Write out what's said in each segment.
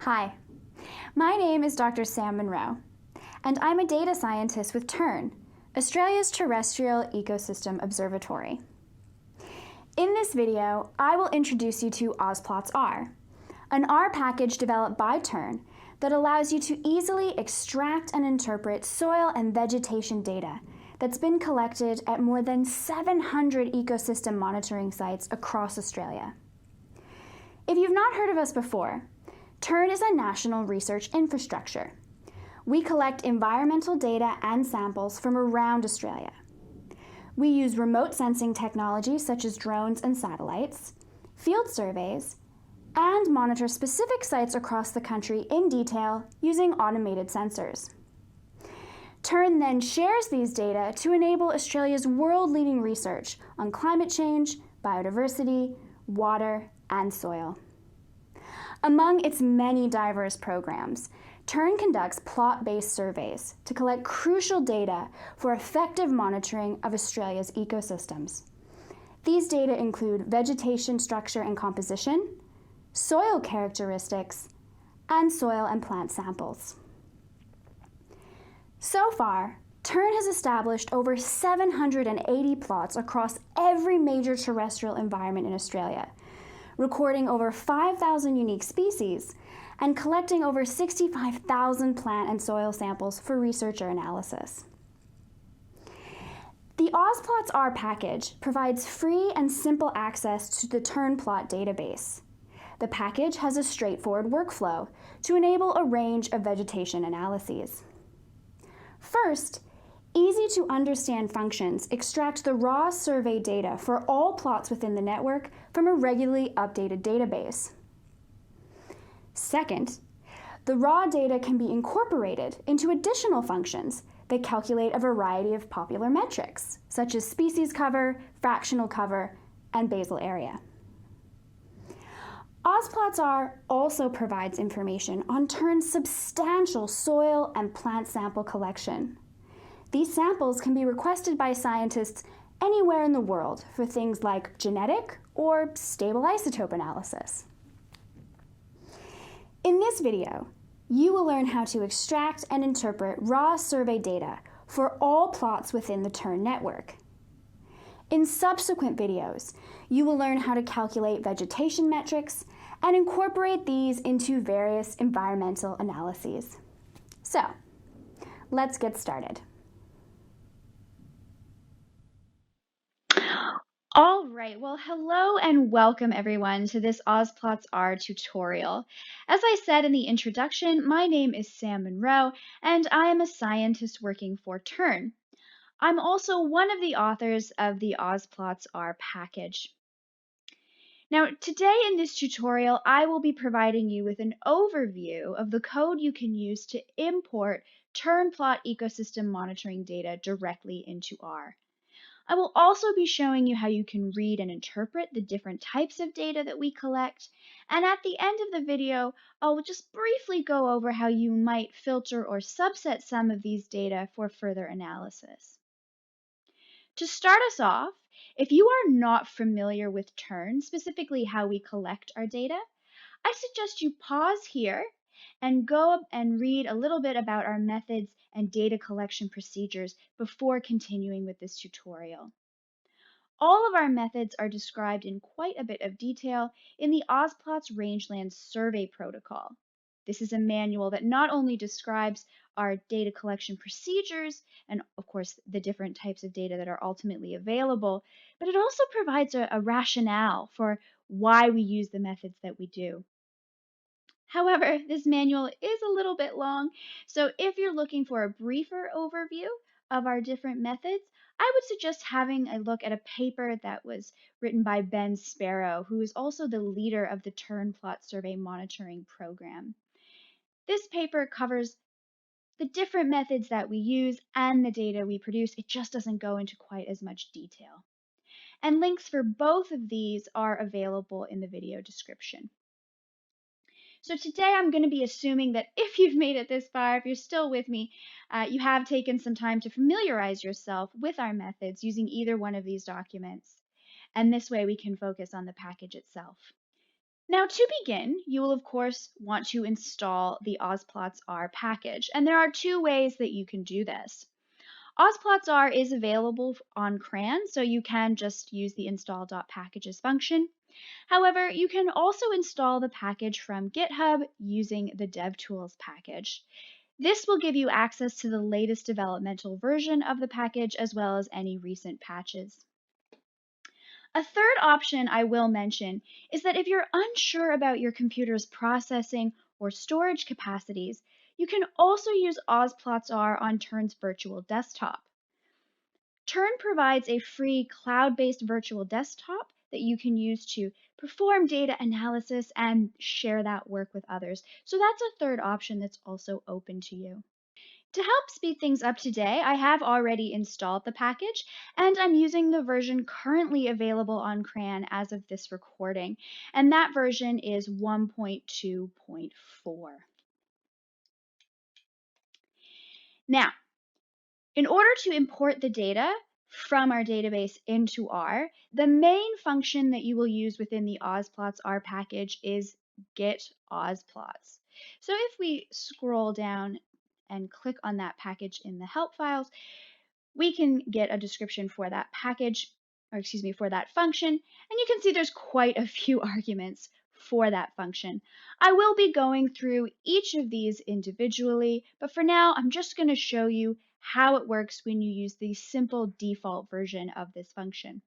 Hi, my name is Dr. Sam Monroe, and I'm a data scientist with TERN, Australia's Terrestrial Ecosystem Observatory. In this video, I will introduce you to AusplotsR, an R package developed by TERN that allows you to easily extract and interpret soil and vegetation data that's been collected at more than 700 ecosystem monitoring sites across Australia. If you've not heard of us before, TERN is a national research infrastructure. We collect environmental data and samples from around Australia. We use remote sensing technology such as drones and satellites, field surveys, and monitor specific sites across the country in detail using automated sensors. TERN then shares these data to enable Australia's world-leading research on climate change, biodiversity, water, and soil. Among its many diverse programs, TERN conducts plot-based surveys to collect crucial data for effective monitoring of Australia's ecosystems. These data include vegetation structure and composition, soil characteristics, and soil and plant samples. So far, TERN has established over 780 plots across every major terrestrial environment in Australia, recording over 5,000 unique species and collecting over 65,000 plant and soil samples for researcher analysis. The AusplotsR package provides free and simple access to the TERN plot database. The package has a straightforward workflow to enable a range of vegetation analyses. First, easy-to-understand functions extract the raw survey data for all plots within the network from a regularly updated database. Second, the raw data can be incorporated into additional functions that calculate a variety of popular metrics, such as species cover, fractional cover, and basal area. AusplotsR also provides information on TERN's substantial soil and plant sample collection. These samples can be requested by scientists anywhere in the world for things like genetic or stable isotope analysis. In this video, you will learn how to extract and interpret raw survey data for all plots within the TERN network. In subsequent videos, you will learn how to calculate vegetation metrics and incorporate these into various environmental analyses. So, let's get started. All right, well, hello and welcome everyone to this AusplotsR tutorial. As I said in the introduction, my name is Sam Monroe and I am a scientist working for TERN. I'm also one of the authors of the AusplotsR package. Now, today in this tutorial, I will be providing you with an overview of the code you can use to import TERN plot ecosystem monitoring data directly into R. I will also be showing you how you can read and interpret the different types of data that we collect. And at the end of the video, I'll just briefly go over how you might filter or subset some of these data for further analysis. To start us off, if you are not familiar with TERN, specifically how we collect our data, I suggest you pause here and go and read a little bit about our methods and data collection procedures before continuing with this tutorial. All of our methods are described in quite a bit of detail in the Ausplots Rangeland Survey Protocol. This is a manual that not only describes our data collection procedures and, of course, the different types of data that are ultimately available, but it also provides a rationale for why we use the methods that we do. However, this manual is a little bit long, so if you're looking for a briefer overview of our different methods, I would suggest having a look at a paper that was written by Ben Sparrow, who is also the leader of the TERN plot survey monitoring program. This paper covers the different methods that we use and the data we produce. It just doesn't go into quite as much detail. And links for both of these are available in the video description. So today I'm going to be assuming that if you've made it this far, if you're still with me, you have taken some time to familiarize yourself with our methods using either one of these documents. And this way we can focus on the package itself. Now, to begin, you will of course want to install the AusplotsR package, and there are two ways that you can do this. AusplotsR is available on CRAN, so you can just use the install.packages function. However, you can also install the package from GitHub using the DevTools package. This will give you access to the latest developmental version of the package as well as any recent patches. A third option I will mention is that if you're unsure about your computer's processing or storage capacities, you can also use AusplotsR on TERN's virtual desktop. TERN provides a free cloud-based virtual desktop that you can use to perform data analysis and share that work with others. So that's a third option that's also open to you. To help speed things up today, I have already installed the package and I'm using the version currently available on CRAN as of this recording, and that version is 1.2.4. Now, in order to import the data from our database into R, the main function that you will use within the AusplotsR package is getausplots. So if we scroll down and click on that package in the help files, we can get a description for that package, or excuse me, for that function, and you can see there's quite a few arguments for that function. I will be going through each of these individually, but for now, I'm just going to show you how it works when you use the simple default version of this function.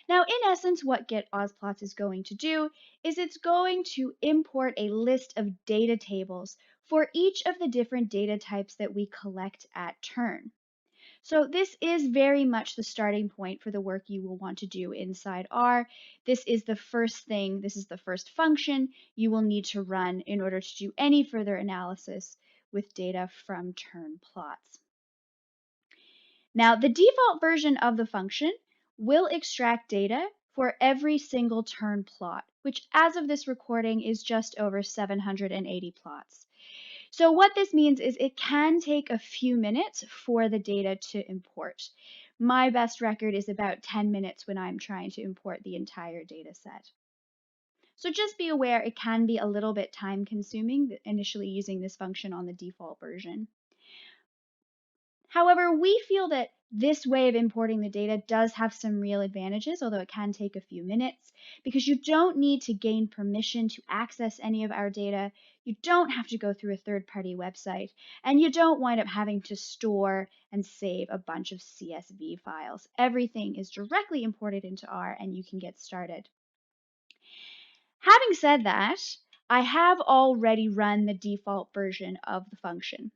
Now, in essence, what getausplots is going to do is it's going to import a list of data tables for each of the different data types that we collect at TERN. So this is very much the starting point for the work you will want to do inside R. This is the first thing, this is the first function you will need to run in order to do any further analysis with data from TERN plots. Now, the default version of the function will extract data for every single TERN plot, which as of this recording is just over 780 plots. So what this means is it can take a few minutes for the data to import. My best record is about 10 minutes when I'm trying to import the entire data set. So just be aware it can be a little bit time consuming initially using this function on the default version. However, we feel that this way of importing the data does have some real advantages, although it can take a few minutes, because you don't need to gain permission to access any of our data. You don't have to go through a third-party website, and you don't wind up having to store and save a bunch of CSV files. Everything is directly imported into R, and you can get started. Having said that, I have already run the default version of the function,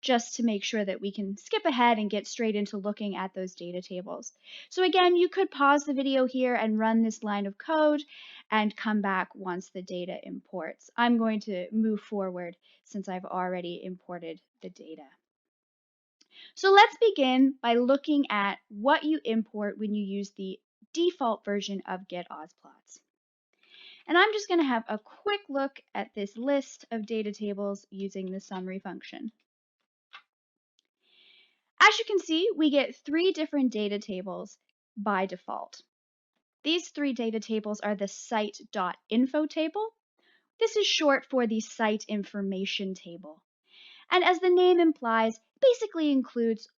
just to make sure that we can skip ahead and get straight into looking at those data tables. So again, you could pause the video here and run this line of code and come back once the data imports. I'm going to move forward since I've already imported the data. So let's begin by looking at what you import when you use the default version of getausplots. And I'm just going to have a quick look at this list of data tables using the summary function. As you can see, we get 3 different data tables by default. These 3 data tables are the site.info table. This is short for the site information table. And as the name implies, basically includes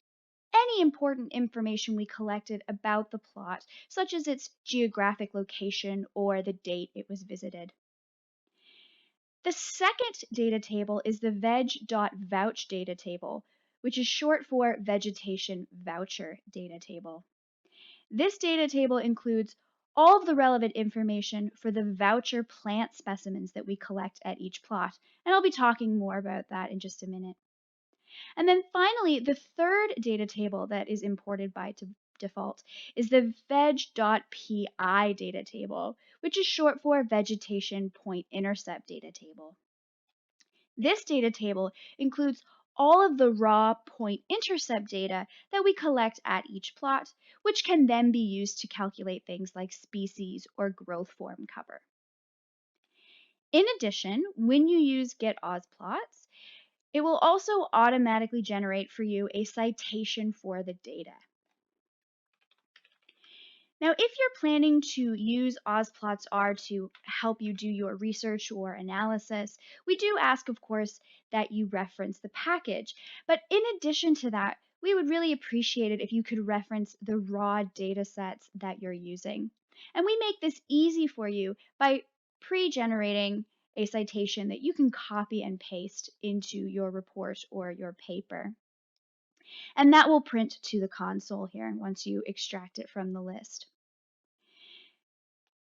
any important information we collected about the plot, such as its geographic location or the date it was visited. The second data table is the veg.PI data table, which is short for vegetation voucher data table. This data table includes all of the relevant information for the voucher plant specimens that we collect at each plot, and I'll be talking more about that in just a minute. And then finally, the third data table that is imported by default is the veg.PI data table, which is short for vegetation point intercept data table. This data table includes all of the raw point intercept data that we collect at each plot, which can then be used to calculate things like species or growth form cover. In addition, when you use getausplots, it will also automatically generate for you a citation for the data. Now, if you're planning to use AusplotsR to help you do your research or analysis, we do ask, of course, that you reference the package. But in addition to that, we would really appreciate it if you could reference the raw data sets that you're using. And we make this easy for you by pre-generating a citation that you can copy and paste into your report or your paper. And that will print to the console here once you extract it from the list.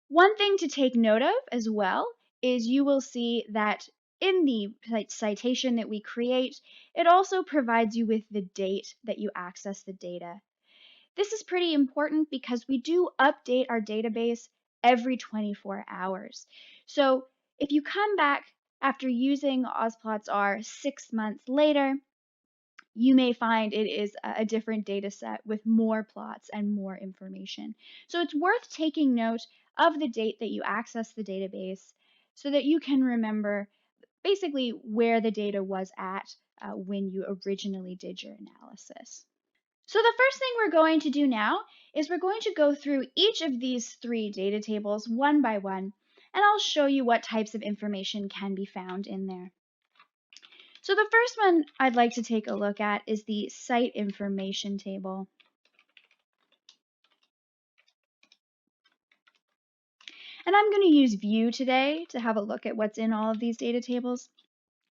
One thing to take note of as well is you will see that in the citation that we create, it also provides you with the date that you access the data. This is pretty important because we do update our database every 24 hours. So if you come back after using AusplotsR 6 months later, you may find it is a different data set with more plots and more information. So it's worth taking note of the date that you access the database so that you can remember basically where the data was at when you originally did your analysis. So the first thing we're going to do now is we're going to go through each of these 3 data tables one by one, and I'll show you what types of information can be found in there. So the first one I'd like to take a look at is the site information table. And I'm going to use View today to have a look at what's in all of these data tables,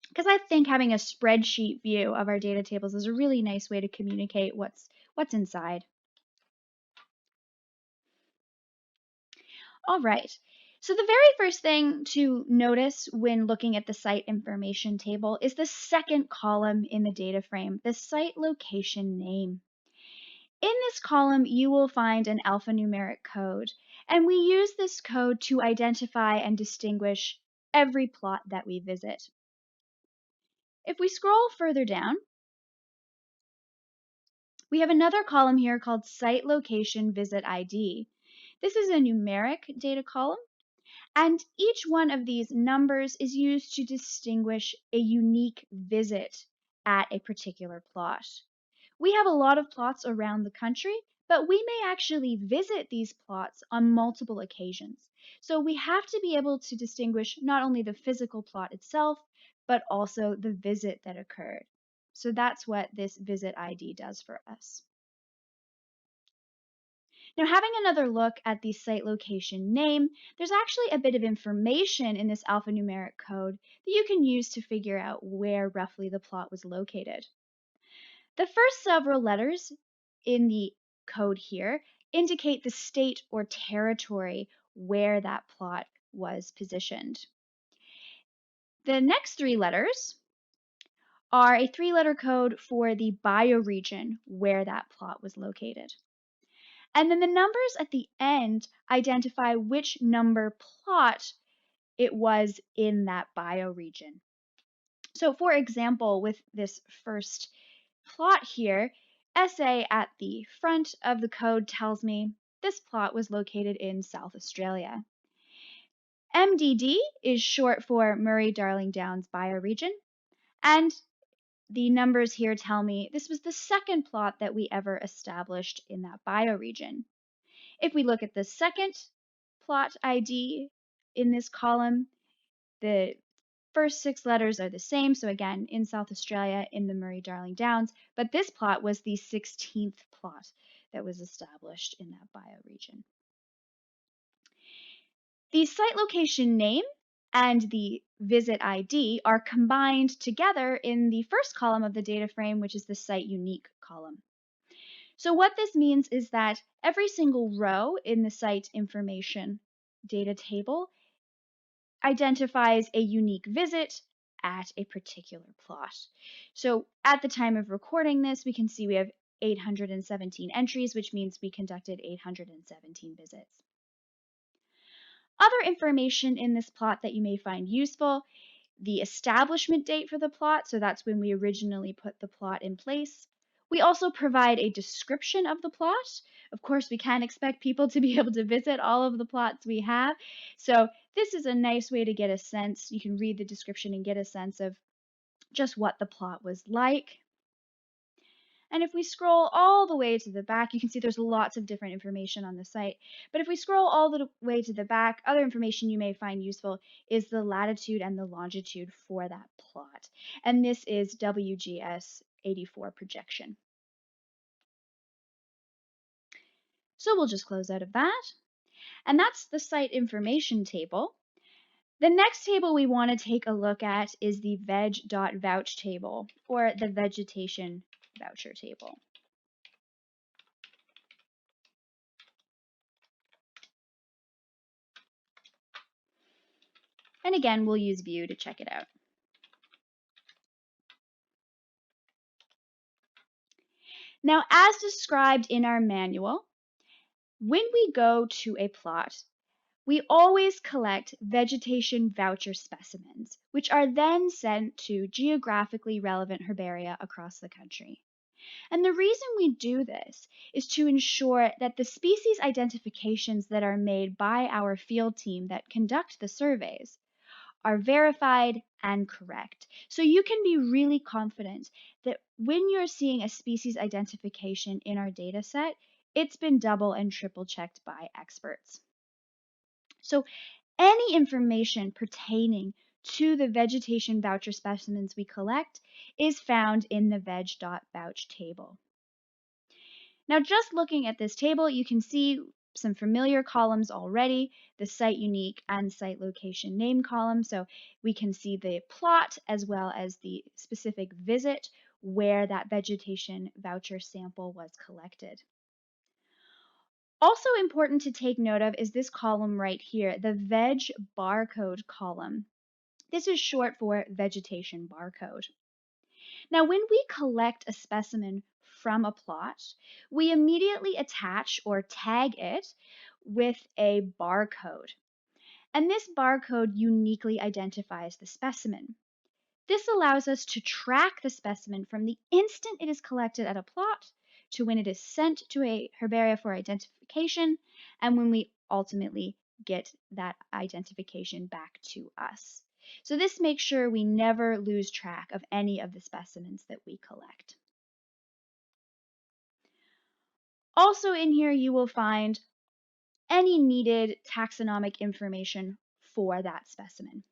because I think having a spreadsheet view of our data tables is a really nice way to communicate what's inside. All right. So the very first thing to notice when looking at the site information table is the second column in the data frame, the site location name. In this column, you will find an alphanumeric code, and we use this code to identify and distinguish every plot that we visit. If we scroll further down, we have another column here called Site Location Visit ID. This is a numeric data column, and each one of these numbers is used to distinguish a unique visit at a particular plot. We have a lot of plots around the country, but we may actually visit these plots on multiple occasions. So we have to be able to distinguish not only the physical plot itself, but also the visit that occurred. So that's what this visit ID does for us. Now, having another look at the site location name, there's actually a bit of information in this alphanumeric code that you can use to figure out where roughly the plot was located. The first several letters in the code here indicate the state or territory where that plot was positioned. The next 3 letters are a 3-letter code for the bioregion where that plot was located. And then the numbers at the end identify which number plot it was in that bioregion. So for example, with this first plot here, SA at the front of the code tells me this plot was located in South Australia. MDD is short for Murray-Darling Downs bioregion, and the numbers here tell me this was the second plot that we ever established in that bioregion. If we look at the second plot ID in this column, the first 6 letters are the same, so again, in South Australia, in the Murray-Darling Downs, but this plot was the 16th plot that was established in that bioregion. The site location name and the visit ID are combined together in the first column of the data frame, which is the site unique column. So what this means is that every single row in the site information data table identifies a unique visit at a particular plot. So at the time of recording this, we can see we have 817 entries, which means we conducted 817 visits. Other information in this plot that you may find useful: the establishment date for the plot, so that's when we originally put the plot in place. We also provide a description of the plot. Of course, we can't expect people to be able to visit all of the plots we have, so this is a nice way to get a sense. You can read the description and get a sense of just what the plot was like. And if we scroll all the way to the back, you can see there's lots of different information on the site. But if we scroll all the way to the back, other information you may find useful is the latitude and the longitude for that plot. And this is WGS 84 projection. So we'll just close out of that. And that's the site information table. The next table we want to take a look at is the veg.vouch table, or the vegetation voucher table. And again, we'll use View to check it out. Now, as described in our manual, when we go to a plot, we always collect vegetation voucher specimens, which are then sent to geographically relevant herbaria across the country. And the reason we do this is to ensure that the species identifications that are made by our field team that conduct the surveys are verified and correct. So you can be really confident that when you're seeing a species identification in our data set, it's been double and triple checked by experts. So any information pertaining to the vegetation voucher specimens we collect is found in the veg.vouch table. Now, just looking at this table, you can see some familiar columns already, the site unique and site location name column. So we can see the plot as well as the specific visit where that vegetation voucher sample was collected. Also important to take note of is this column right here, the veg barcode column. This is short for vegetation barcode. Now, when we collect a specimen from a plot, we immediately attach or tag it with a barcode. And this barcode uniquely identifies the specimen. This allows us to track the specimen from the instant it is collected at a plot to when it is sent to a herbaria for identification and when we ultimately get that identification back to us. So this makes sure we never lose track of any of the specimens that we collect. Also in here you will find any needed taxonomic information for that specimen.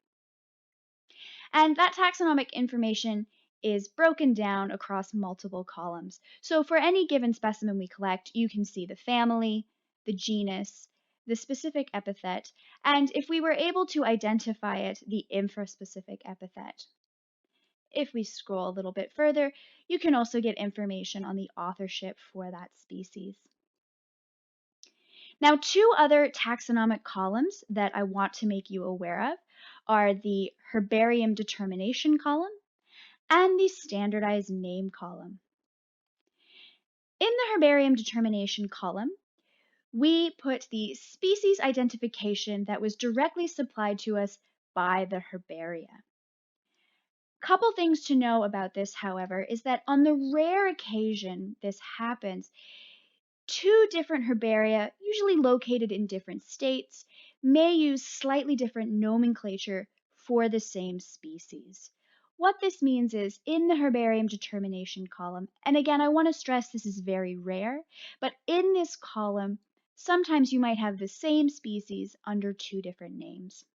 And that taxonomic information is broken down across multiple columns. So for any given specimen we collect, you can see the family, the genus, the specific epithet, and if we were able to identify it, the infraspecific epithet. If we scroll a little bit further, you can also get information on the authorship for that species. Now, two other taxonomic columns that I want to make you aware of are the herbarium determination column and the standardized name column. In the herbarium determination column, we put the species identification that was directly supplied to us by the herbaria. Couple things to know about this, however, is that on the rare occasion this happens, two different herbaria, usually located in different states, may use slightly different nomenclature for the same species. What this means is in the herbarium determination column, and again, I want to stress this is very rare, but in this column, sometimes you might have the same species under two different names.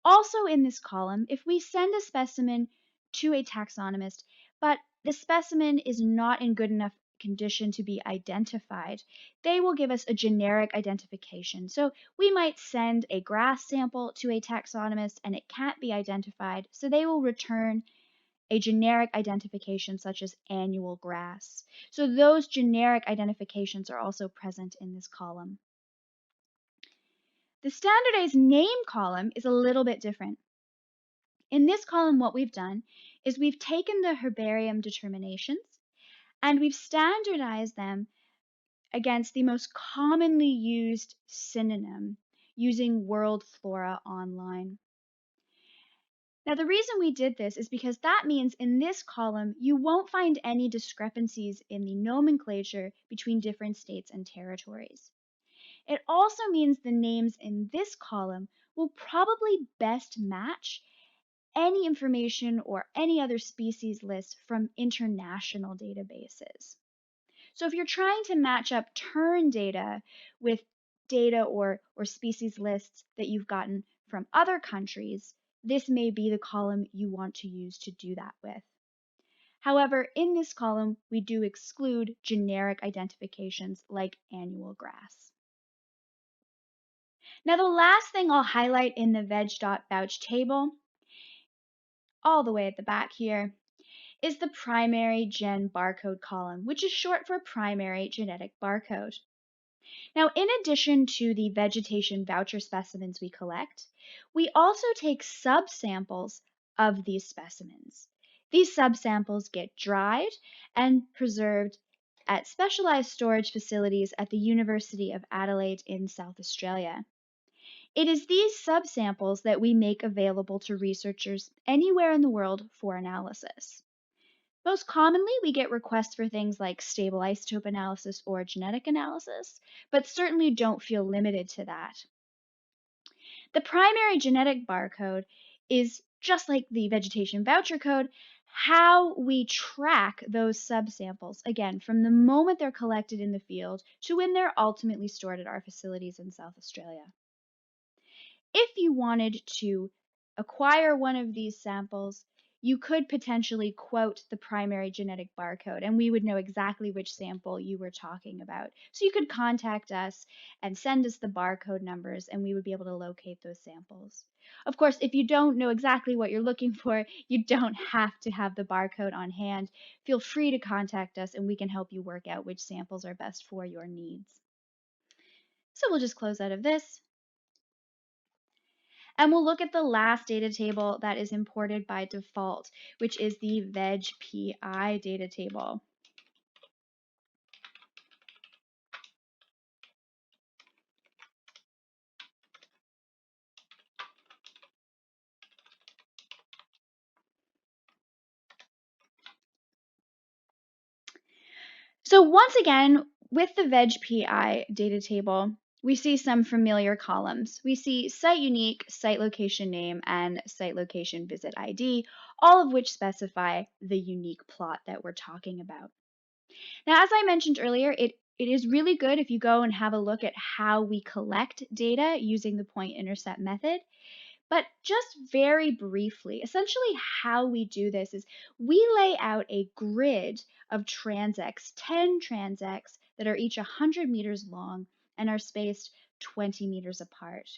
Also in this column, if we send a specimen to a taxonomist, but the specimen is not in good enough condition to be identified, they will give us a generic identification. So we might send a grass sample to a taxonomist and it can't be identified, so they will return a generic identification such as annual grass. So those generic identifications are also present in this column. The standardized name column is a little bit different. In this column, what we've done is we've taken the herbarium determinations and we've standardized them against the most commonly used synonym using World Flora Online. Now, the reason we did this is because that means in this column, you won't find any discrepancies in the nomenclature between different states and territories. It also means the names in this column will probably best match any information or any other species list from international databases. So if you're trying to match up TERN data with data or species lists that you've gotten from other countries, this may be the column you want to use to do that with. However, in this column, we do exclude generic identifications like annual grass. Now, the last thing I'll highlight in the veg.vouch table, all the way at the back here, is the primary gen barcode column, which is short for primary genetic barcode. Now, in addition to the vegetation voucher specimens we collect, we also take subsamples of these specimens. These subsamples get dried and preserved at specialized storage facilities at the University of Adelaide in South Australia. It is these subsamples that we make available to researchers anywhere in the world for analysis. Most commonly, we get requests for things like stable isotope analysis or genetic analysis, but certainly don't feel limited to that. The primary genetic barcode is, just like the vegetation voucher code, how we track those subsamples, again, from the moment they're collected in the field to when they're ultimately stored at our facilities in South Australia. If you wanted to acquire one of these samples, you could potentially quote the primary genetic barcode, and we would know exactly which sample you were talking about. So you could contact us and send us the barcode numbers, and we would be able to locate those samples. Of course, if you don't know exactly what you're looking for, you don't have to have the barcode on hand. Feel free to contact us, and we can help you work out which samples are best for your needs. So we'll just close out of this. And we'll look at the last data table that is imported by default, which is the veg.PI data table. So once again, with the veg.PI data table, we see some familiar columns. We see site unique, site location name, and site location visit ID, all of which specify the unique plot that we're talking about. Now, as I mentioned earlier, it is really good if you go and have a look at how we collect data using the point-intercept method. But just very briefly, essentially how we do this is we lay out a grid of transects, 10 transects that are each 100 meters long and are spaced 20 meters apart.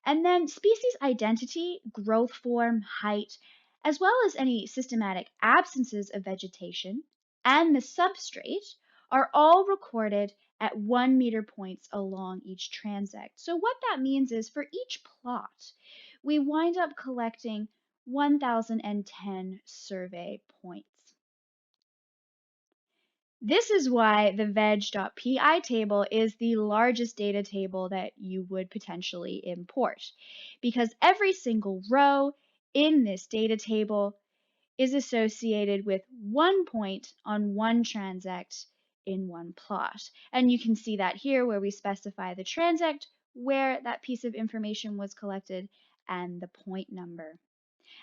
And then species identity, growth form, height, as well as any systematic absences of vegetation and the substrate are all recorded at 1 meter points along each transect. So what that means is for each plot, we wind up collecting 1,010 survey points. This is why the veg.PI table is the largest data table that you would potentially import, because every single row in this data table is associated with 1 point on one transect in one plot. And you can see that here where we specify the transect, where that piece of information was collected, and the point number.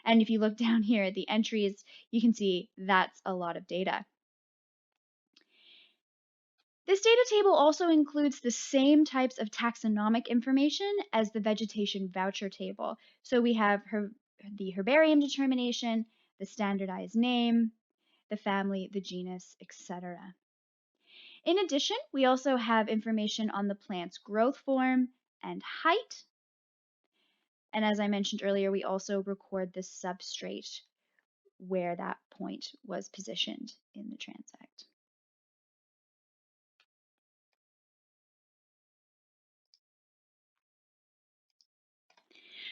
And if you look down here at the entries, you can see that's a lot of data. This data table also includes the same types of taxonomic information as the vegetation voucher table. So we have the herbarium determination, the standardized name, the family, the genus, etc. In addition, we also have information on the plant's growth form and height. And as I mentioned earlier, we also record the substrate where that point was positioned in the transect.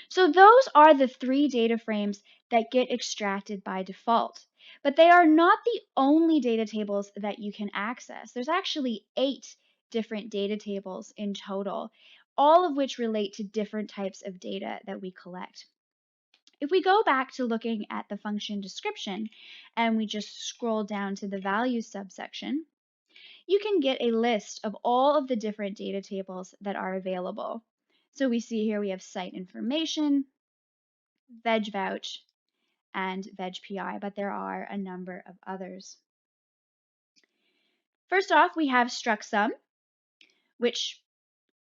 So those are the 3 data frames that get extracted by default. But they are not the only data tables that you can access. There's actually 8 different data tables in total, all of which relate to different types of data that we collect. If we go back to looking at the function description and we just scroll down to the values subsection, you can get a list of all of the different data tables that are available. So we see here we have site information, veg.vouch, and veg.PI, but there are a number of others. First off, we have struct_sum, which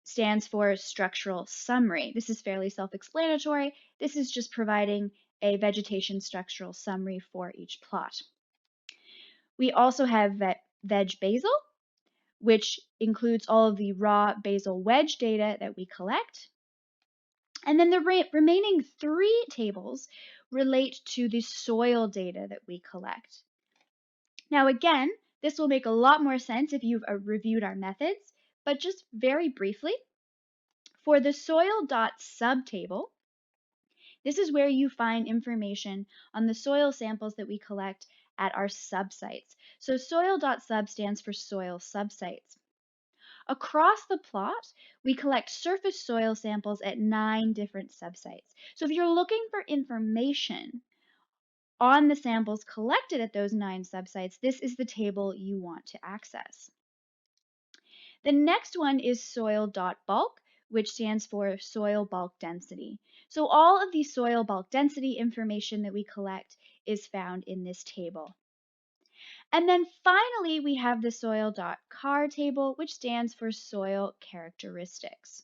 stands for structural summary. This is fairly self-explanatory. This is just providing a vegetation structural summary for each plot. We also have veg.basal, which includes all of the raw basal wedge data that we collect. And then the remaining 3 tables relate to the soil data that we collect. Now again, this will make a lot more sense if you've reviewed our methods, but just very briefly, for the soil.sub table, this is where you find information on the soil samples that we collect at our subsites. So soil.sub stands for soil subsites. Across the plot, we collect surface soil samples at 9 different subsites. So if you're looking for information on the samples collected at those 9 subsites, this is the table you want to access. The next one is soil.bulk, which stands for soil bulk density. So all of the soil bulk density information that we collect is found in this table. And then finally, we have the soil.char table, which stands for soil characteristics.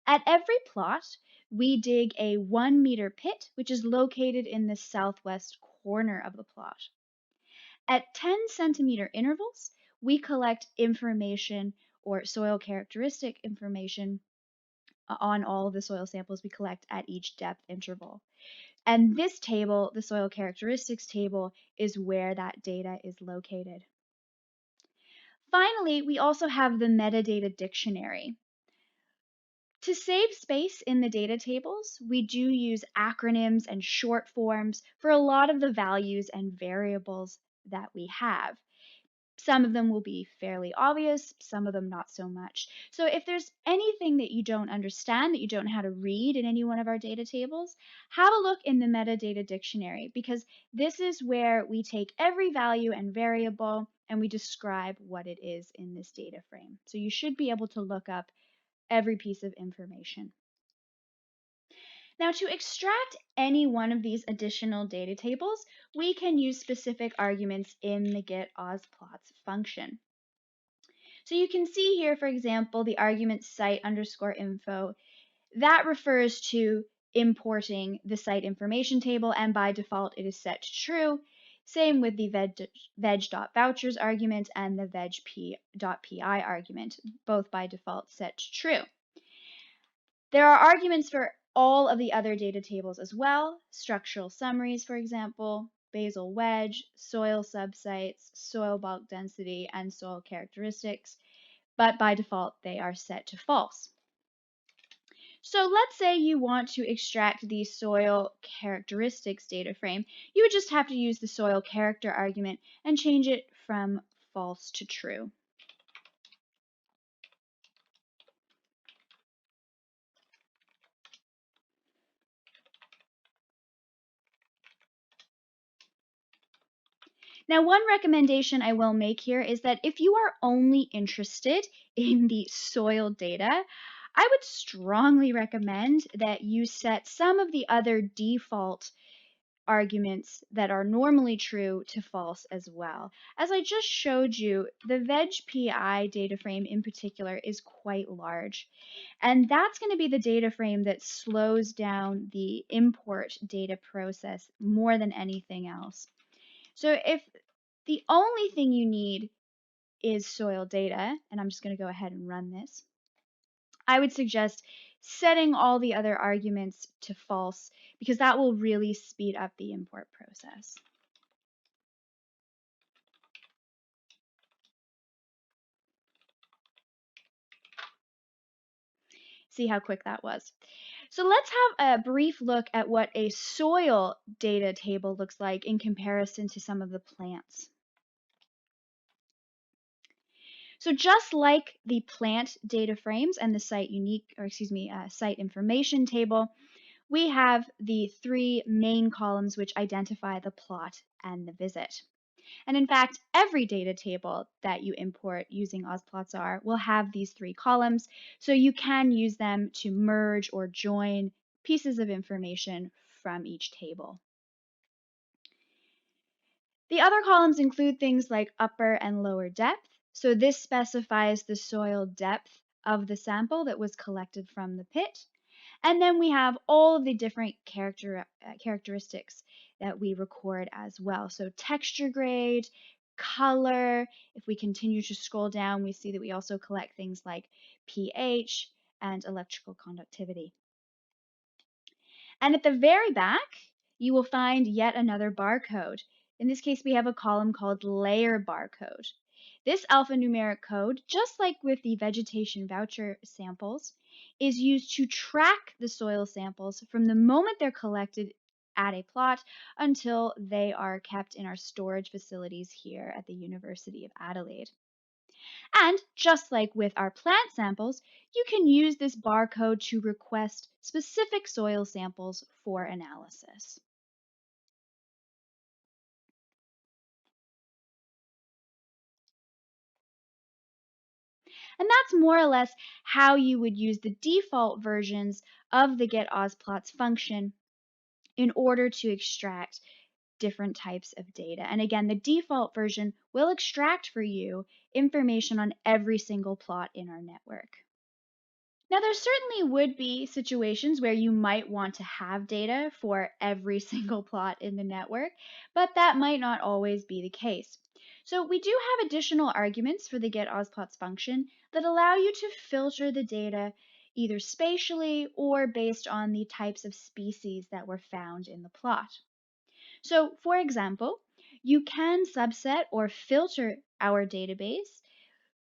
At every plot, we dig a 1-meter pit, which is located in the southwest corner of the plot. At 10-centimeter intervals, we collect information or soil characteristic information on all of the soil samples we collect at each depth interval. And this table, the soil characteristics table, is where that data is located. Finally, we also have the metadata dictionary. To save space in the data tables, we do use acronyms and short forms for a lot of the values and variables that we have. Some of them will be fairly obvious, some of them not so much. So if there's anything that you don't understand, that you don't know how to read in any one of our data tables, have a look in the metadata dictionary, because this is where we take every value and variable and we describe what it is in this data frame. So you should be able to look up every piece of information. Now, to extract any one of these additional data tables, we can use specific arguments in the getausplots function. So you can see here, for example, the argument site_info. That refers to importing the site information table, and by default it is set to true. Same with the veg.vouchers argument and the veg.PI argument, both by default set to true. There are arguments for all of the other data tables as well, structural summaries, for example, basal wedge, soil subsites, soil bulk density, and soil characteristics, but by default they are set to false. So let's say you want to extract the soil characteristics data frame. You would just have to use the soil character argument and change it from false to true. Now, one recommendation I will make here is that if you are only interested in the soil data, I would strongly recommend that you set some of the other default arguments that are normally true to false as well. As I just showed you, the veg.PI data frame in particular is quite large. And that's going to be the data frame that slows down the import data process more than anything else. So if the only thing you need is soil data, and I'm just going to go ahead and run this, I would suggest setting all the other arguments to false, because that will really speed up the import process. See how quick that was. So let's have a brief look at what a soil data table looks like in comparison to some of the plants. So just like the plant data frames and the site site information table, we have the 3 main columns which identify the plot and the visit. And in fact, every data table that you import using AusplotsR will have these 3 columns, so you can use them to merge or join pieces of information from each table. The other columns include things like upper and lower depth. So this specifies the soil depth of the sample that was collected from the pit. And then we have all of the different characteristics that we record as well. So texture grade, color. If we continue to scroll down, we see that we also collect things like pH and electrical conductivity. And at the very back, you will find yet another barcode. In this case, we have a column called layer barcode. This alphanumeric code, just like with the vegetation voucher samples, is used to track the soil samples from the moment they're collected at a plot until they are kept in our storage facilities here at the University of Adelaide. And just like with our plant samples, you can use this barcode to request specific soil samples for analysis. And that's more or less how you would use the default versions of the getausplots function in order to extract different types of data. And again, the default version will extract for you information on every single plot in our network. Now, there certainly would be situations where you might want to have data for every single plot in the network, but that might not always be the case. So we do have additional arguments for the getAusplots function that allow you to filter the data either spatially or based on the types of species that were found in the plot. So, for example, you can subset or filter our database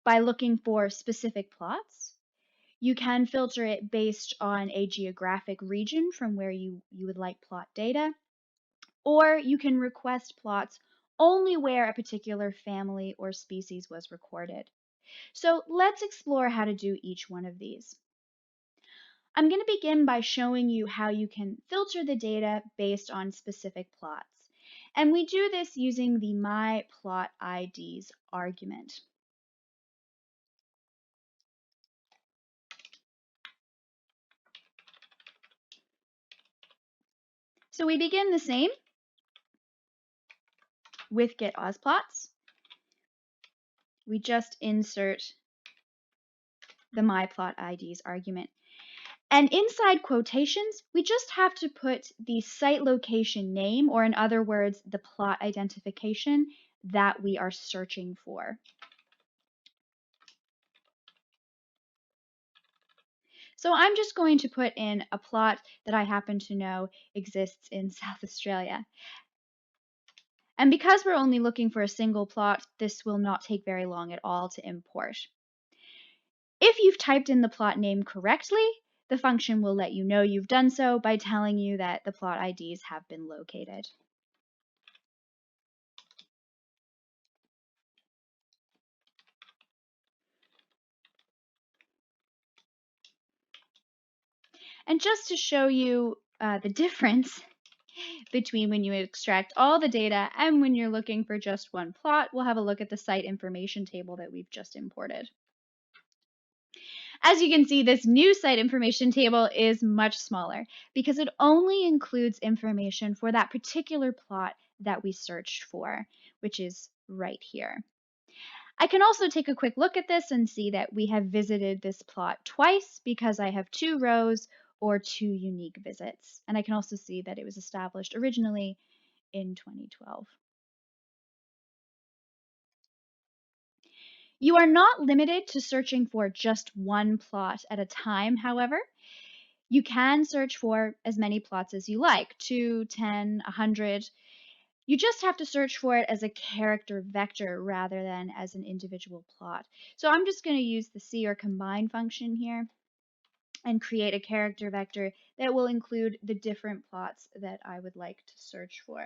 by looking for specific plots. You can filter it based on a geographic region from where you would like plot data, or you can request plots only where a particular family or species was recorded. So let's explore how to do each one of these. I'm going to begin by showing you how you can filter the data based on specific plots. And we do this using the myPlotIDs argument. So we begin the same with getAusplots. We just insert the myPlotIDs argument. And inside quotations, we just have to put the site location name, or in other words, the plot identification that we are searching for. So I'm just going to put in a plot that I happen to know exists in South Australia. And because we're only looking for a single plot, this will not take very long at all to import. If you've typed in the plot name correctly, the function will let you know you've done so by telling you that the plot IDs have been located. And just to show you the difference between when you extract all the data and when you're looking for just one plot, we'll have a look at the site information table that we've just imported. As you can see, this new site information table is much smaller because it only includes information for that particular plot that we searched for, which is right here. I can also take a quick look at this and see that we have visited this plot twice because I have 2 rows or 2 unique visits. And I can also see that it was established originally in 2012. You are not limited to searching for just one plot at a time, however. You can search for as many plots as you like, 2, 10, 100. You just have to search for it as a character vector rather than as an individual plot. So I'm just going to use the see or combine function here and create a character vector that will include the different plots that I would like to search for.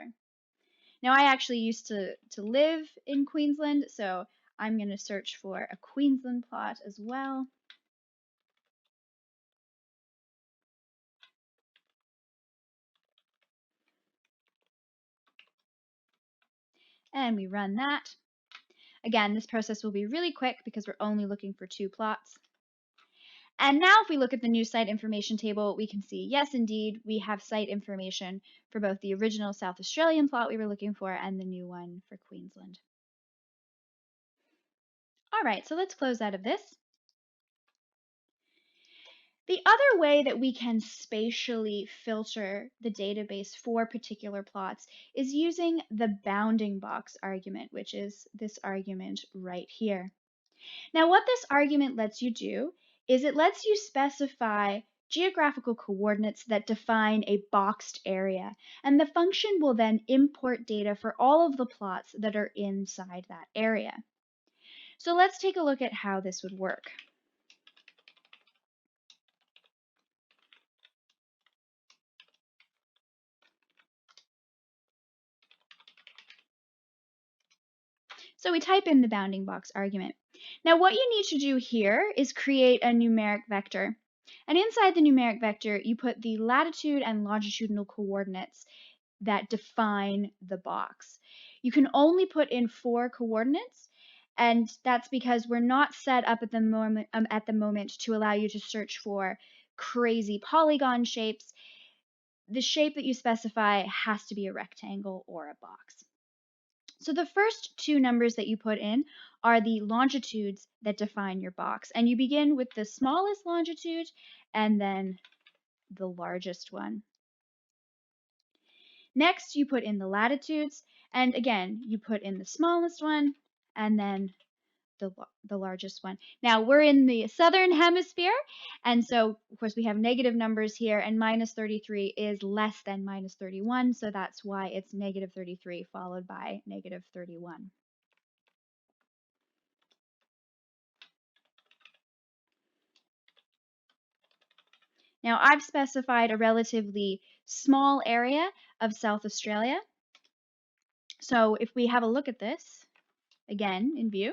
Now, I actually used to live in Queensland, so I'm going to search for a Queensland plot as well. And we run that. Again, this process will be really quick because we're only looking for 2 plots. And now if we look at the new site information table, we can see, yes, indeed, we have site information for both the original South Australian plot we were looking for and the new one for Queensland. All right, so let's close out of this. The other way that we can spatially filter the database for particular plots is using the bounding box argument, which is this argument right here. Now, what this argument lets you do is it lets you specify geographical coordinates that define a boxed area, and the function will then import data for all of the plots that are inside that area. So let's take a look at how this would work. So we type in the bounding box argument. Now what you need to do here is create a numeric vector. And inside the numeric vector, you put the latitude and longitudinal coordinates that define the box. You can only put in 4 coordinates, and that's because we're not set up at the moment to allow you to search for crazy polygon shapes. The shape that you specify has to be a rectangle or a box. So the first 2 numbers that you put in are the longitudes that define your box. And you begin with the smallest longitude and then the largest one. Next, you put in the latitudes. And again, you put in the smallest one and then the largest one. Now, we're in the southern hemisphere. And so, of course, we have negative numbers here. And minus 33 is less than minus 31. So that's why it's negative 33 followed by negative 31. Now I've specified a relatively small area of South Australia. So if we have a look at this, again in view,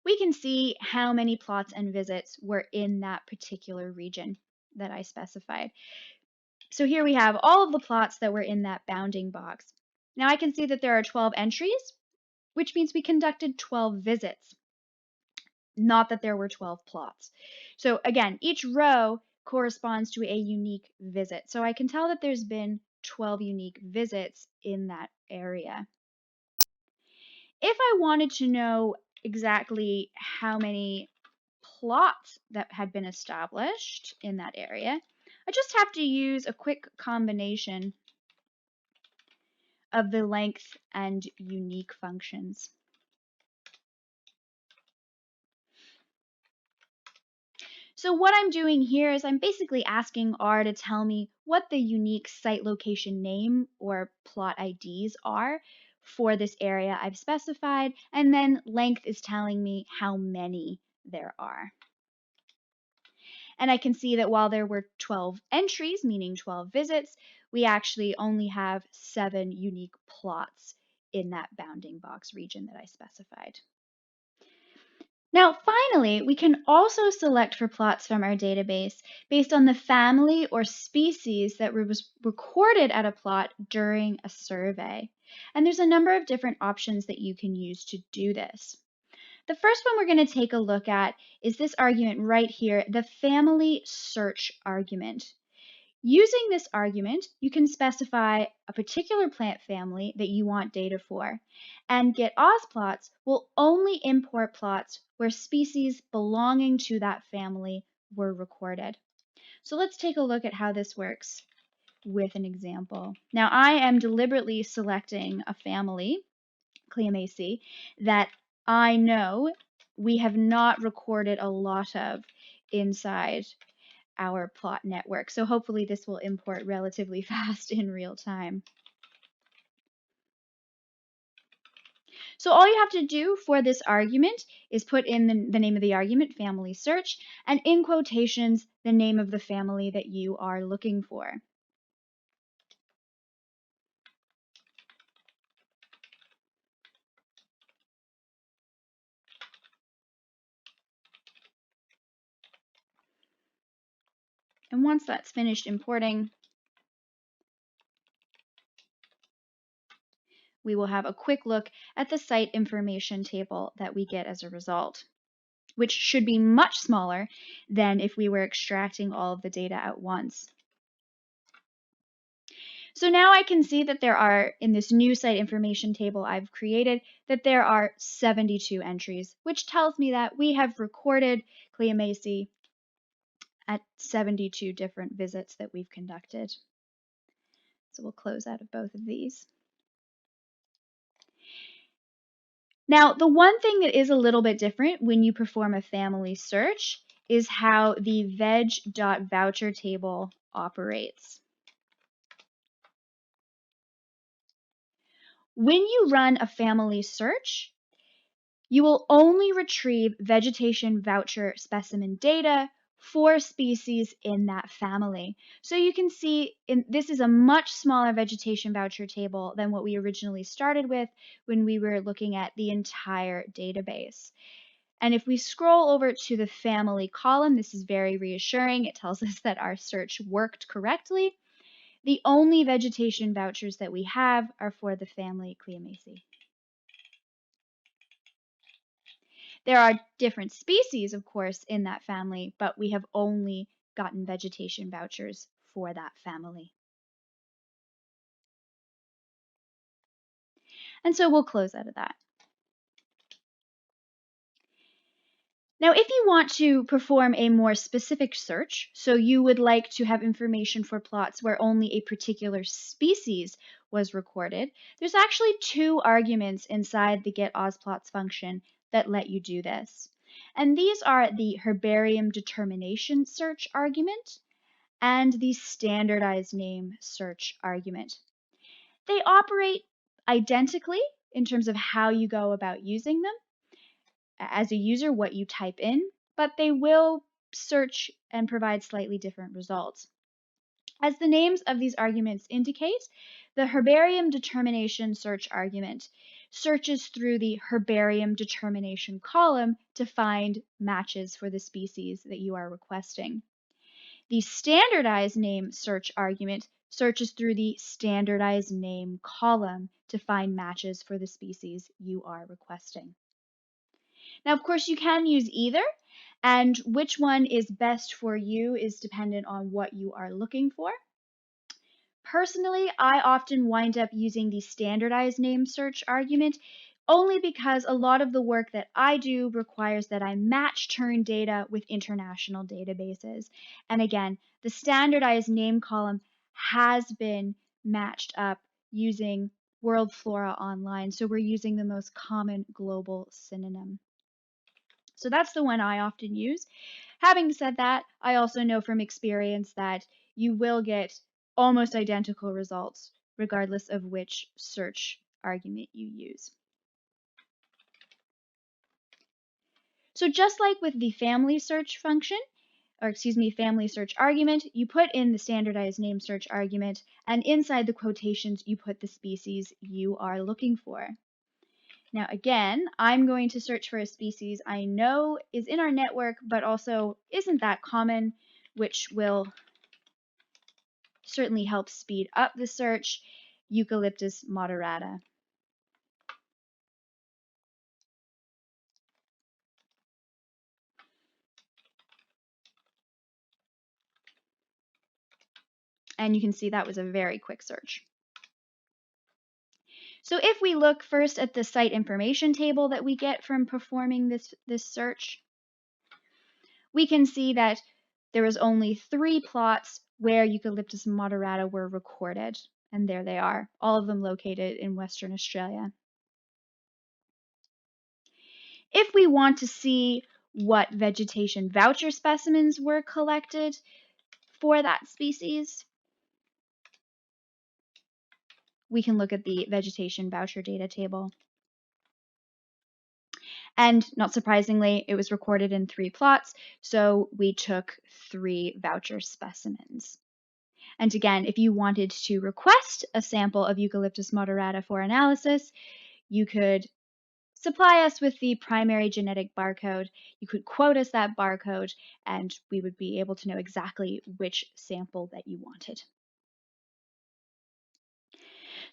we can see how many plots and visits were in that particular region that I specified. So here we have all of the plots that were in that bounding box. Now I can see that there are 12 entries, which means we conducted 12 visits, not that there were 12 plots. So again, each row corresponds to a unique visit. So I can tell that there's been 12 unique visits in that area. If I wanted to know exactly how many plots that had been established in that area, I just have to use a quick combination of the length and unique functions. So what I'm doing here is I'm basically asking R to tell me what the unique site location name or plot IDs are for this area I've specified, and then length is telling me how many there are. And I can see that while there were 12 entries, meaning 12 visits, we actually only have 7 unique plots in that bounding box region that I specified. Now, finally, we can also select for plots from our database based on the family or species that was recorded at a plot during a survey. And there's a number of different options that you can use to do this. The first one we're going to take a look at is this argument right here, the family search argument. Using this argument, you can specify a particular plant family that you want data for, and getausplots will only import plots where species belonging to that family were recorded. So let's take a look at how this works with an example. Now I am deliberately selecting a family, Cleomaceae, that I know we have not recorded a lot of inside our plot network. So hopefully this will import relatively fast in real time. So all you have to do for this argument is put in the name of the argument, family search, and in quotations, the name of the family that you are looking for. And once that's finished importing, we will have a quick look at the site information table that we get as a result, which should be much smaller than if we were extracting all of the data at once. So now I can see that there are, in this new site information table I've created, that there are 72 entries, which tells me that we have recorded Cleomacea at 72 different visits that we've conducted. So we'll close out of both of these. Now, the one thing that is a little bit different when you perform a family search is how the veg.voucher table operates. When you run a family search, you will only retrieve vegetation voucher specimen data for species in that family. So you can see this is a much smaller vegetation voucher table than what we originally started with when we were looking at the entire database. And if we scroll over to the family column, this is very reassuring. It tells us that our search worked correctly. The only vegetation vouchers that we have are for the family Cleomacea. There are different species, of course, in that family, but we have only gotten vegetation vouchers for that family. And so we'll close out of that. Now, if you want to perform a more specific search, so you would like to have information for plots where only a particular species was recorded, there's actually two arguments inside the getausplots function that let you do this. And these are the herbarium determination search argument and the standardized name search argument. They operate identically in terms of how you go about using them as a user, what you type in, but they will search and provide slightly different results. As the names of these arguments indicate, the herbarium determination search argument searches through the herbarium determination column to find matches for the species that you are requesting. The standardized name search argument searches through the standardized name column to find matches for the species you are requesting. Now, of course, you can use either, and which one is best for you is dependent on what you are looking for. Personally, I often wind up using the standardized name search argument only because a lot of the work that I do requires that I match TERN data with international databases. And again, the standardized name column has been matched up using World Flora Online, so we're using the most common global synonym. So that's the one I often use. Having said that, I also know from experience that you will get almost identical results regardless of which search argument you use. So just like with the family search function, family search argument, you put in the standardized name search argument, and inside the quotations, you put the species you are looking for. Now, again, I'm going to search for a species I know is in our network, but also isn't that common, which will certainly help speed up the search, Eucalyptus moderata. And you can see that was a very quick search. So if we look first at the site information table that we get from performing this search, we can see that there was only 3 plots where Eucalyptus moderata were recorded. And there they are, all of them located in Western Australia. If we want to see what vegetation voucher specimens were collected for that species, we can look at the vegetation voucher data table. And not surprisingly, it was recorded in 3 plots, so we took 3 voucher specimens. And again, if you wanted to request a sample of Eucalyptus moderata for analysis, you could supply us with the primary genetic barcode. You could quote us that barcode, and we would be able to know exactly which sample that you wanted.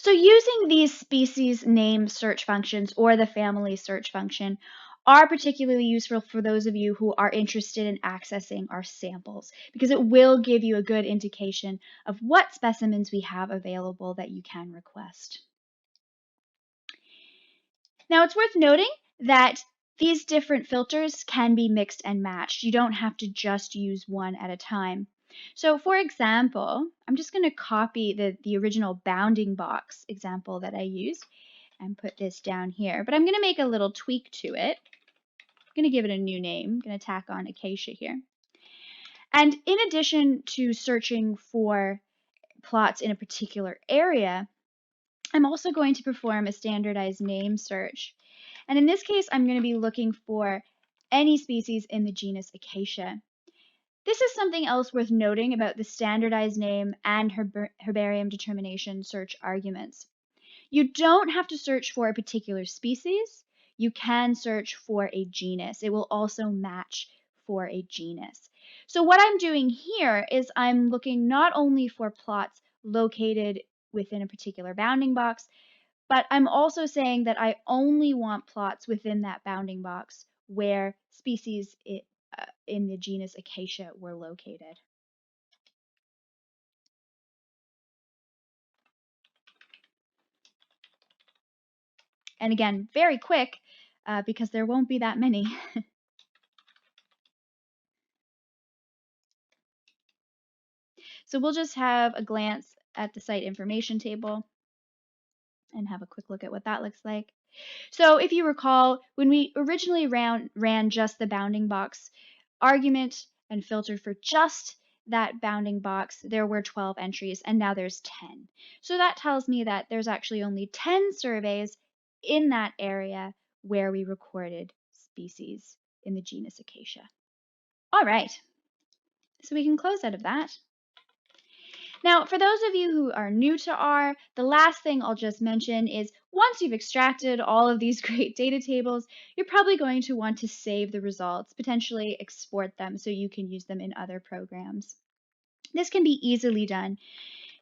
So using these species name search functions or the family search function are particularly useful for those of you who are interested in accessing our samples because it will give you a good indication of what specimens we have available that you can request. Now it's worth noting that these different filters can be mixed and matched. You don't have to just use one at a time. So for example, I'm just going to copy the original bounding box example that I used and put this down here. But I'm going to make a little tweak to it. I'm going to give it a new name. I'm going to tack on acacia here. And in addition to searching for plots in a particular area, I'm also going to perform a standardized name search. And in this case, I'm going to be looking for any species in the genus Acacia. This is something else worth noting about the standardized name and herbarium determination search arguments. You don't have to search for a particular species. You can search for a genus. It will also match for a genus. So what I'm doing here is I'm looking not only for plots located within a particular bounding box, but I'm also saying that I only want plots within that bounding box where species in the genus Acacia were located. And again, very quick because there won't be that many. So we'll just have a glance at the site information table and have a quick look at what that looks like. So if you recall, when we originally ran just the bounding box argument and filtered for just that bounding box, there were 12 entries, and now there's 10. So that tells me that there's actually only 10 surveys in that area where we recorded species in the genus Acacia. All right, so we can close out of that. Now, for those of you who are new to R, the last thing I'll just mention is once you've extracted all of these great data tables, you're probably going to want to save the results, potentially export them so you can use them in other programs. This can be easily done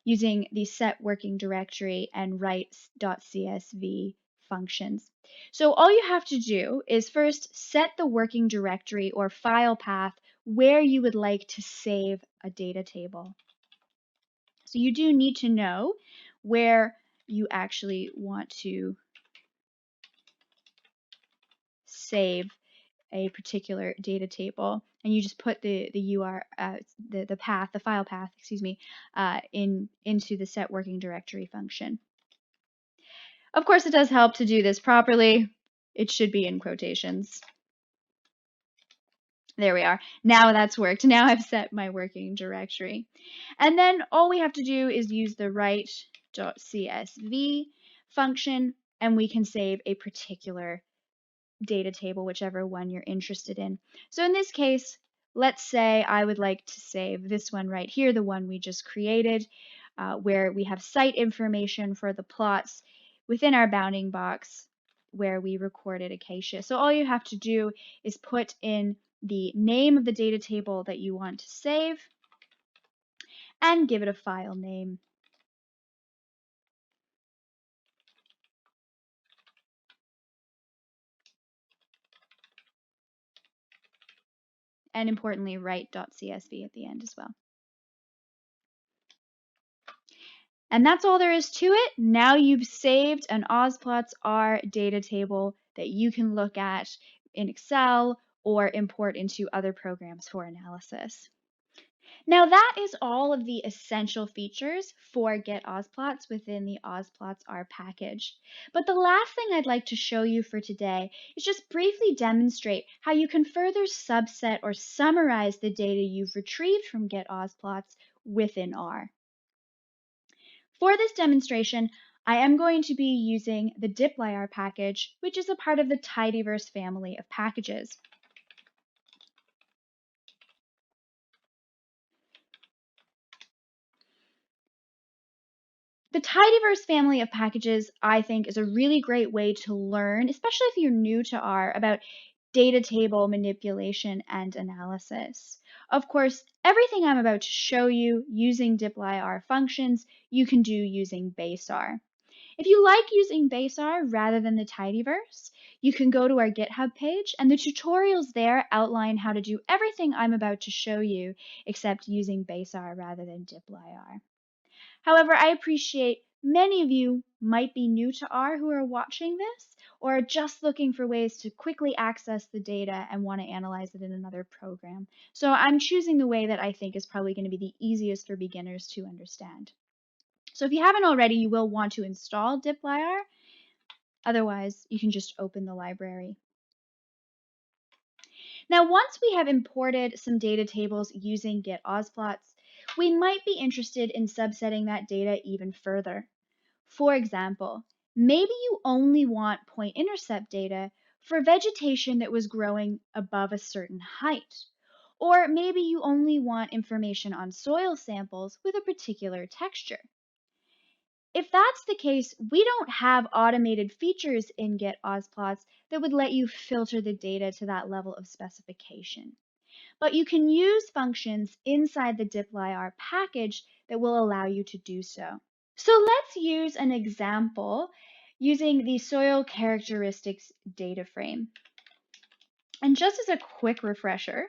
using the set working directory and write.csv functions. So all you have to do is first set the working directory or file path where you would like to save a data table. So you do need to know where you actually want to save a particular data table, and you just put the file path, excuse me, into the set working directory function. Of course, it does help to do this properly. It should be in quotations. There we are. Now that's worked. Now I've set my working directory. And then all we have to do is use the write.csv function, and we can save a particular data table, whichever one you're interested in. So in this case, let's say I would like to save this one right here, the one we just created, where we have site information for the plots within our bounding box where we recorded acacia. So all you have to do is put in the name of the data table that you want to save and give it a file name. And importantly, write.csv at the end as well. And that's all there is to it. Now you've saved an AusplotsR data table that you can look at in Excel or import into other programs for analysis. Now that is all of the essential features for getausplots within the AusplotsR package. But the last thing I'd like to show you for today is just briefly demonstrate how you can further subset or summarize the data you've retrieved from getausplots within R. For this demonstration, I am going to be using the dplyr package, which is a part of the tidyverse family of packages. The tidyverse family of packages, I think, is a really great way to learn, especially if you're new to R, about data table manipulation and analysis. Of course, everything I'm about to show you using dplyr functions, you can do using base R. If you like using BaseR rather than the tidyverse, you can go to our GitHub page, and the tutorials there outline how to do everything I'm about to show you, except using BaseR rather than dplyr. However, I appreciate many of you might be new to R who are watching this, or are just looking for ways to quickly access the data and want to analyze it in another program. So I'm choosing the way that I think is probably going to be the easiest for beginners to understand. So if you haven't already, you will want to install dplyr. Otherwise, you can just open the library. Now, once we have imported some data tables using getausplots, we might be interested in subsetting that data even further. For example, maybe you only want point-intercept data for vegetation that was growing above a certain height. Or maybe you only want information on soil samples with a particular texture. If that's the case, we don't have automated features in getausplots that would let you filter the data to that level of specification. But you can use functions inside the dplyr package that will allow you to do so. So let's use an example using the soil characteristics data frame. And just as a quick refresher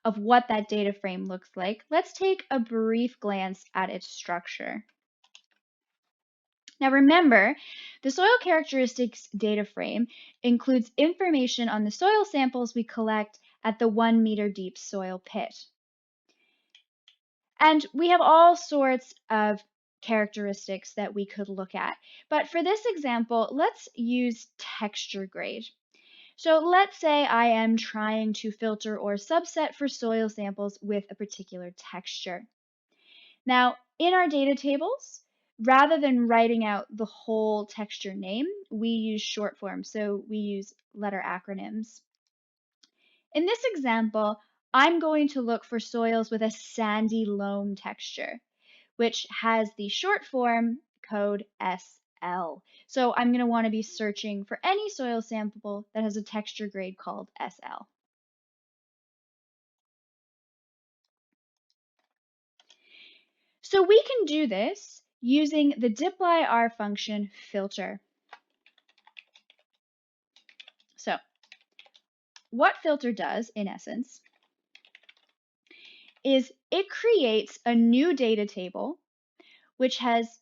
of what that data frame looks like, let's take a brief glance at its structure. Now remember, the soil characteristics data frame includes information on the soil samples we collect at the 1 meter deep soil pit. And we have all sorts of characteristics that we could look at. But for this example, let's use texture grade. So let's say I am trying to filter or subset for soil samples with a particular texture. Now, in our data tables, rather than writing out the whole texture name, we use short form. So we use letter acronyms. In this example, I'm going to look for soils with a sandy loam texture, which has the short form code SL. So I'm going to want to be searching for any soil sample that has a texture grade called SL. So we can do this using the dplyr function filter. So what filter does, in essence, is it creates a new data table which has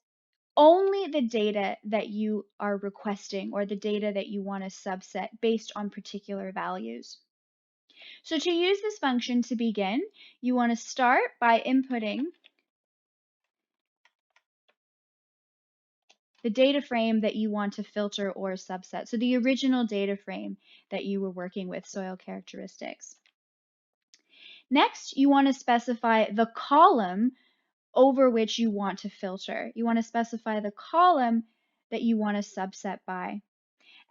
only the data that you are requesting or the data that you want to subset based on particular values. So to use this function to begin, you want to start by inputting the data frame that you want to filter or subset. So the original data frame that you were working with, soil characteristics. Next, you want to specify the column over which you want to filter. You want to specify the column that you want to subset by.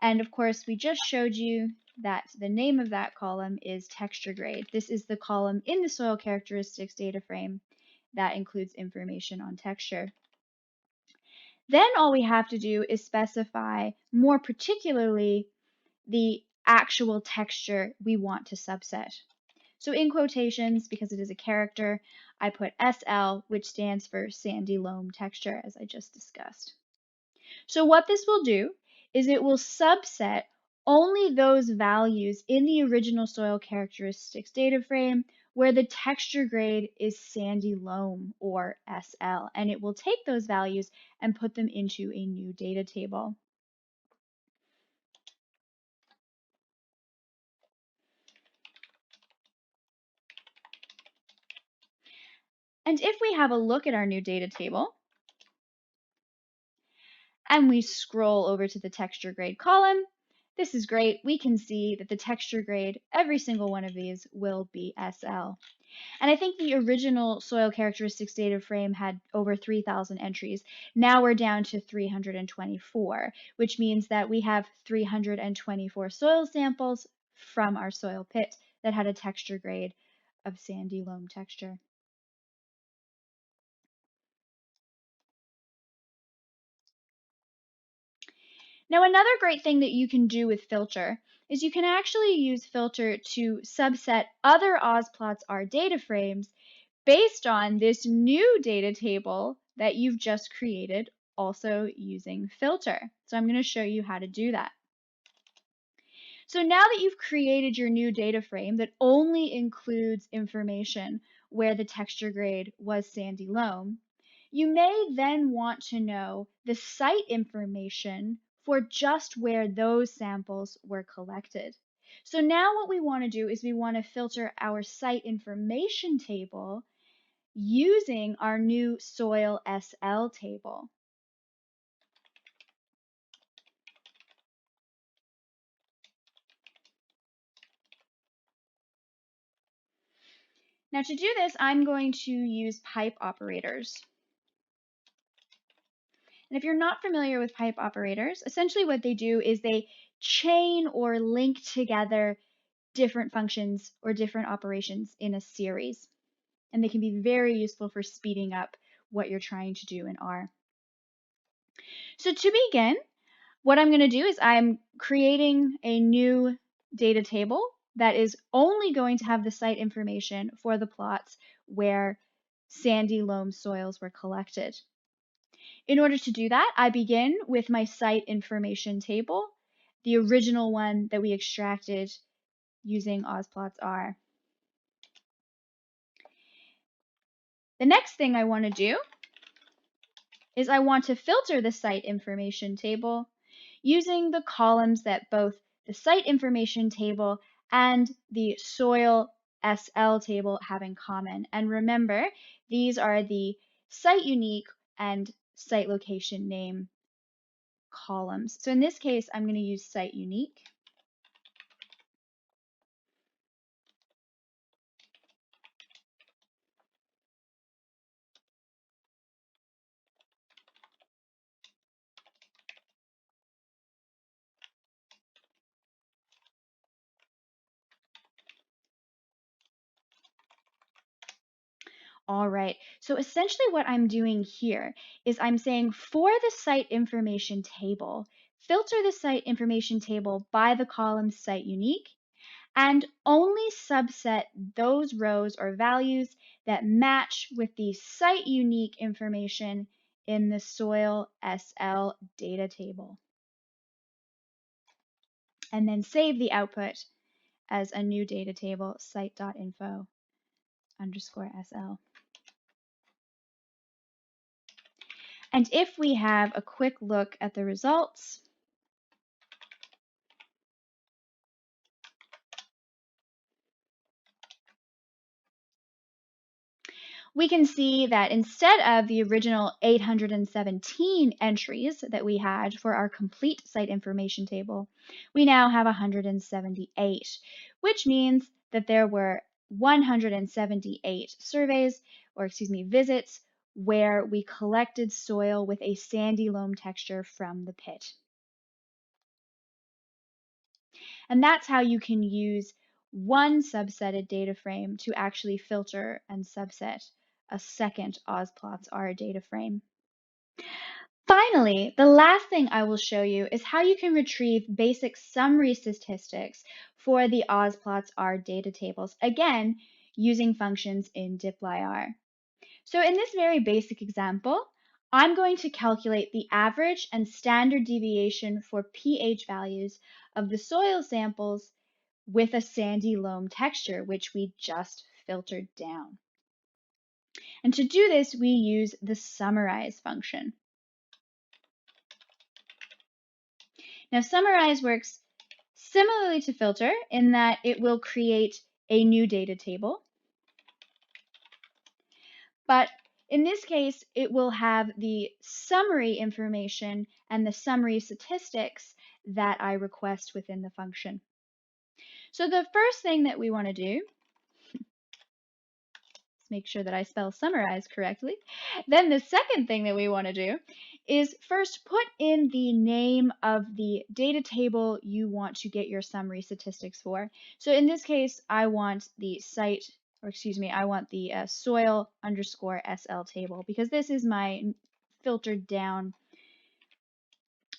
And of course, we just showed you that the name of that column is texture grade. This is the column in the soil characteristics data frame that includes information on texture. Then all we have to do is specify more particularly the actual texture we want to subset. So in quotations, because it is a character, I put SL, which stands for sandy loam texture, as I just discussed. So what this will do is it will subset only those values in the original soil characteristics data frame where the texture grade is sandy loam or SL, and it will take those values and put them into a new data table. And if we have a look at our new data table, and we scroll over to the texture grade column, this is great. We can see that the texture grade, every single one of these will be SL. And I think the original soil characteristics data frame had over 3,000 entries. Now we're down to 324, which means that we have 324 soil samples from our soil pit that had a texture grade of sandy loam texture. Now, another great thing that you can do with filter is you can actually use filter to subset other AusplotsR data frames based on this new data table that you've just created, also using filter. So I'm going to show you how to do that. So now that you've created your new data frame that only includes information where the texture grade was sandy loam, you may then want to know the site information for just where those samples were collected. So now what we want to do is we want to filter our site information table using our new soil SL table. Now to do this, I'm going to use pipe operators. And if you're not familiar with pipe operators, essentially what they do is they chain or link together different functions or different operations in a series. And they can be very useful for speeding up what you're trying to do in R. So to begin, what I'm going to do is I'm creating a new data table that is only going to have the site information for the plots where sandy loam soils were collected. In order to do that, I begin with my site information table, the original one that we extracted using AusplotsR. The next thing I want to do is I want to filter the site information table using the columns that both the site information table and the soil SL table have in common. And remember, these are the site unique and site location name columns. So in this case, I'm going to use site unique. All right, so essentially what I'm doing here is I'm saying for the site information table, filter the site information table by the column site unique and only subset those rows or values that match with the site unique information in the soil SL data table. And then save the output as a new data table, site.info _SL. And if we have a quick look at the results, we can see that instead of the original 817 entries that we had for our complete site information table, we now have 178, which means that there were 178 surveys, or visits, where we collected soil with a sandy loam texture from the pit. And that's how you can use one subsetted data frame to actually filter and subset a second AusplotsR data frame. Finally, the last thing I will show you is how you can retrieve basic summary statistics for the AusplotsR data tables, again, using functions in dplyr. So in this very basic example, I'm going to calculate the average and standard deviation for pH values of the soil samples with a sandy loam texture, which we just filtered down. And to do this, we use the summarize function. Now, summarize works similarly to filter in that it will create a new data table. But in this case, it will have the summary information and the summary statistics that I request within the function. So the first thing that we want to do, let's make sure that I spell summarize correctly. Then the second thing that we want to do is first put in the name of the data table you want to get your summary statistics for. So in this case, I want the I want the soil _SL table because this is my filtered down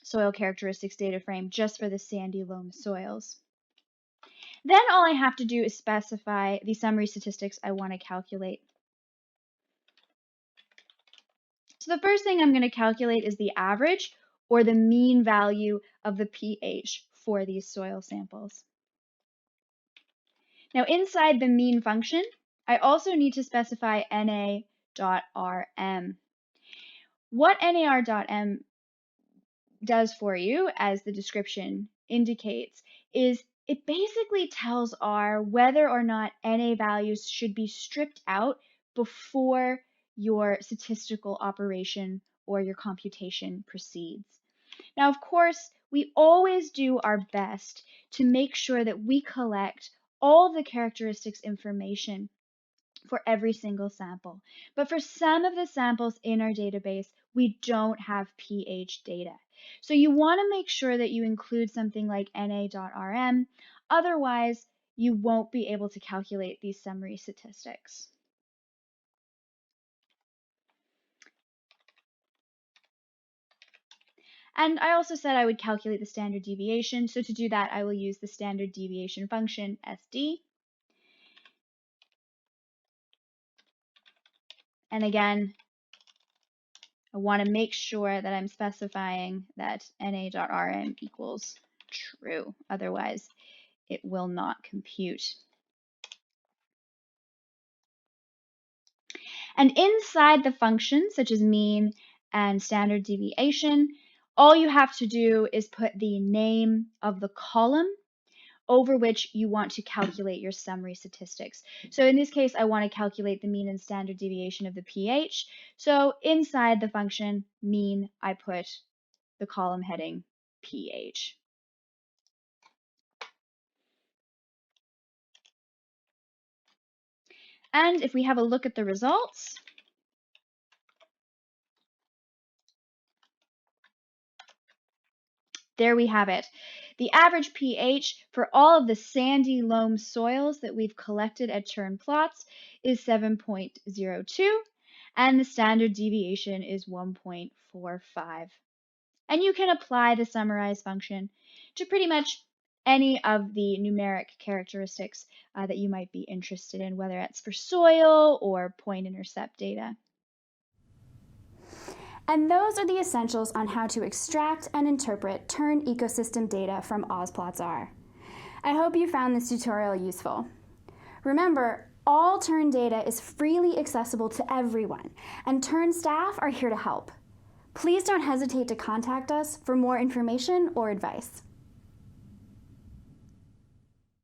soil characteristics data frame just for the sandy loam soils. Then all I have to do is specify the summary statistics I want to calculate. So the first thing I'm going to calculate is the average or the mean value of the pH for these soil samples. Now inside the mean function, I also need to specify na.rm. What nar.m does for you, as the description indicates, is it basically tells R whether or not Na values should be stripped out before your statistical operation or your computation proceeds. Now, of course, we always do our best to make sure that we collect all the characteristics information for every single sample. But for some of the samples in our database, we don't have pH data. So you want to make sure that you include something like na.rm, otherwise you won't be able to calculate these summary statistics. And I also said I would calculate the standard deviation, so to do that I will use the standard deviation function SD. And again, I want to make sure that I'm specifying that na.rm equals true. Otherwise, it will not compute. And inside the functions, such as mean and standard deviation, all you have to do is put the name of the column over which you want to calculate your summary statistics. So in this case, I want to calculate the mean and standard deviation of the pH. So inside the function mean, I put the column heading pH. And if we have a look at the results, there we have it. The average pH for all of the sandy loam soils that we've collected at TERN plots is 7.02, and the standard deviation is 1.45. And you can apply the summarize function to pretty much any of the numeric characteristics that you might be interested in, whether it's for soil or point intercept data. And those are the essentials on how to extract and interpret TERN ecosystem data from AusplotsR. I hope you found this tutorial useful. Remember, all TERN data is freely accessible to everyone, and TERN staff are here to help. Please don't hesitate to contact us for more information or advice.